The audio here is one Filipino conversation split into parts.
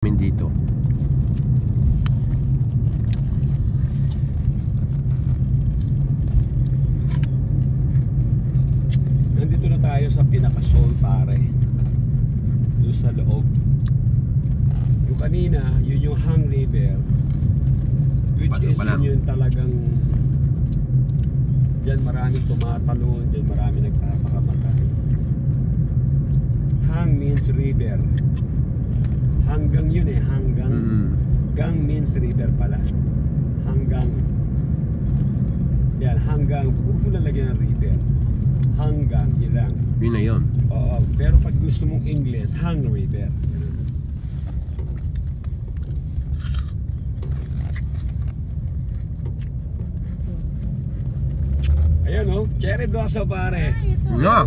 dito. Nandito na tayo sa pinaka-soul, pare. Doon sa loob. Yung kanina, yun yung Hang River, which is yun talagang dyan maraming tumatalon, dyan maraming nagpapakamatay. Hang means river. Hanggang yun eh, hanggang. Gang means river pala. Hanggang. Yan, hanggang. Huwag mo lalagyan ng river. Hanggang, yun lang. Yun na yun. Oo, pero pag gusto mong English, Hang River. Ayan o, cherry blossom pare. No.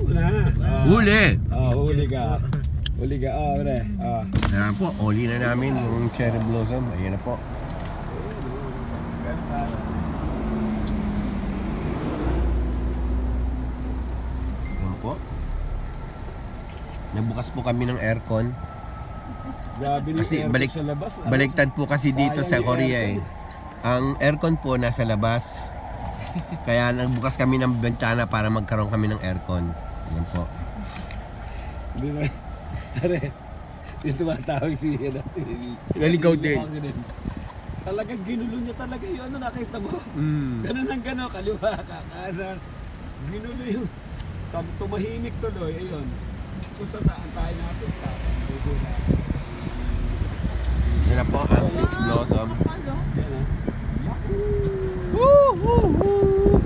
Huli. Huli ka. Huli ka, pre. Ayan po, huli na namin yung cherry blossom. Ayan na po. Ayan po. Nabukas po kami ng aircon. Grabe ni Kasi aircon sa labas. baliktad po kasi dito sa Sayang yung Korea eh. aircon. Ang aircon po nasa labas. Kaya nagbukas kami ng bintana para magkaroon kami ng aircon. Ayan po. Di ba? Pare, dito tumatawag si Naligaw din. Talagang ginulo niya talaga yun. Ano nakita mo? Ganun ang gano'n, kaliwa ka, kanan. Ginulo yung tumahimik tuloy. Ayun. So saan tayo natin? Yan na po ang peach blossom. Yan ah. Woo!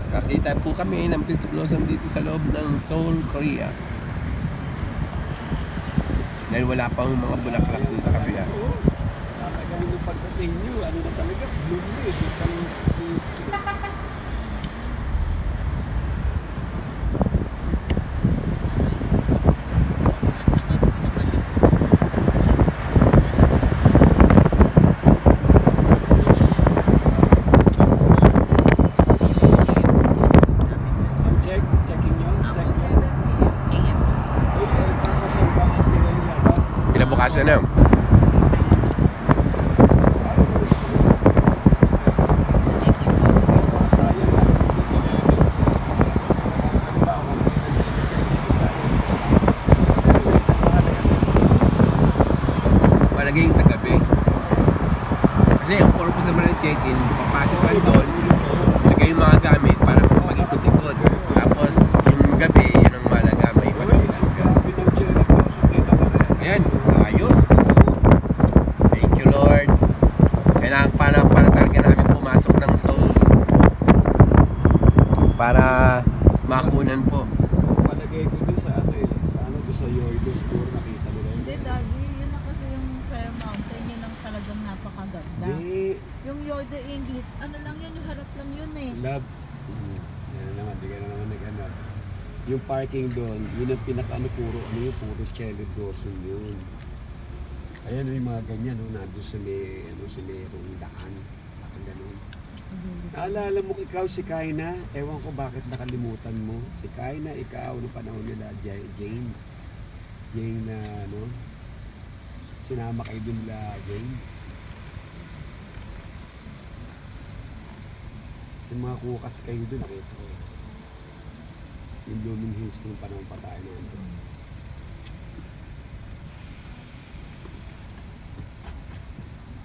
Nakita po kami ng peach blossom dito sa loob ng Seoul, Korea. Dahil wala pang mga bulaklak doon sa kabila. Talagang yung pagdating nyo, ano na talaga, bloom na eh. Checking nyo? Check nyo? Tapos ang bakit nila nila ba? Kinabukasan na. Malagay sa gabi. Kasi ang purpose naman ng check-in, papasok ka doon, lagay yung mga gamit para mag-ikot-ikot. Tapos yung gabi, yun ang malaga, may pagkakilang ka. Ayan, ayos. Thank you Lord. Kailangan para talaga namin pumasok ng Seoul para makunan po. Palagay ko din sa ano eh, sa ano doon sa Yoido, siguro nakita mo na yun. Hindi, Daddy. Yun na kasi yung Fair Mountain. Yun ang talagang napakaganda. Hindi, Yung Yoido English, ano lang yan, yung harap lang yun eh. love. Yan naman, di ka na naman nag-ano. Yung parking doon, yun ang pinaka-ano, puro cherry blossom yun. Ayan yung mga ganyan, no, nandun sa may, sa may daan. Ang ganun. Naalala mo ikaw si Kaina? Ewan ko bakit nakalimutan mo. Si Kaina, ikaw, noong panahon nila, Jane. Jane na, sinama kayo dun la Jane. Yung mga kukas kayo dun, nakita ko. Yung Blooming Hills nung panahon pa tayo nandun.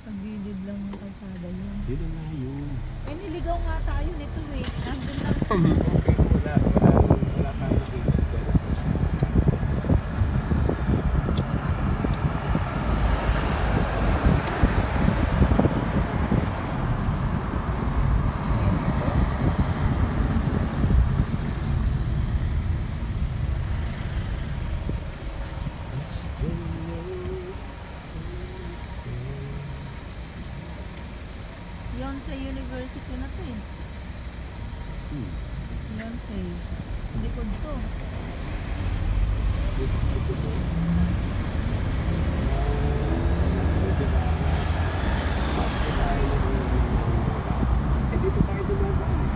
Pagbilid lang ng kalsada yun. Yun na nga yun. Eh, niligaw nga tayo nito eh. Nandun lang. Okay, wala tayong nakita dyan. Yonsei University na to eh. Yonsei. Likod to. Dito tayo dumadaan.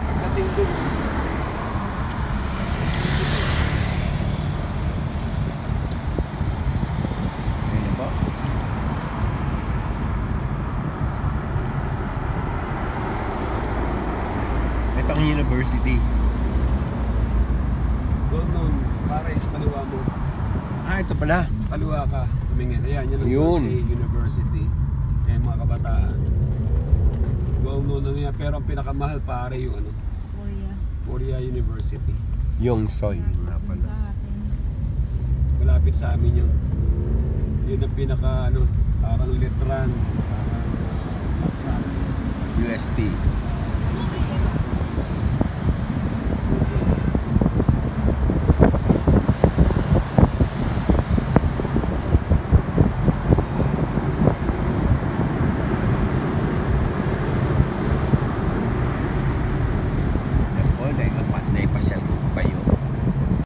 Pagdating dun, Ayan na po. Malaking university. Well known, pare, sa kaliwa mo. Ito pala. Kaliwa ka, tumingin. Ayan, yan ang Yun. Yonsei University. Eh, mga kabataan. Well known na niya, pero ang pinakamahal pare yung ano, Korea. Korea University. Yongsoy nga Sa pala. atin. Malapit sa amin yun. Yun ang pinaka ano, parang letran, parang UST.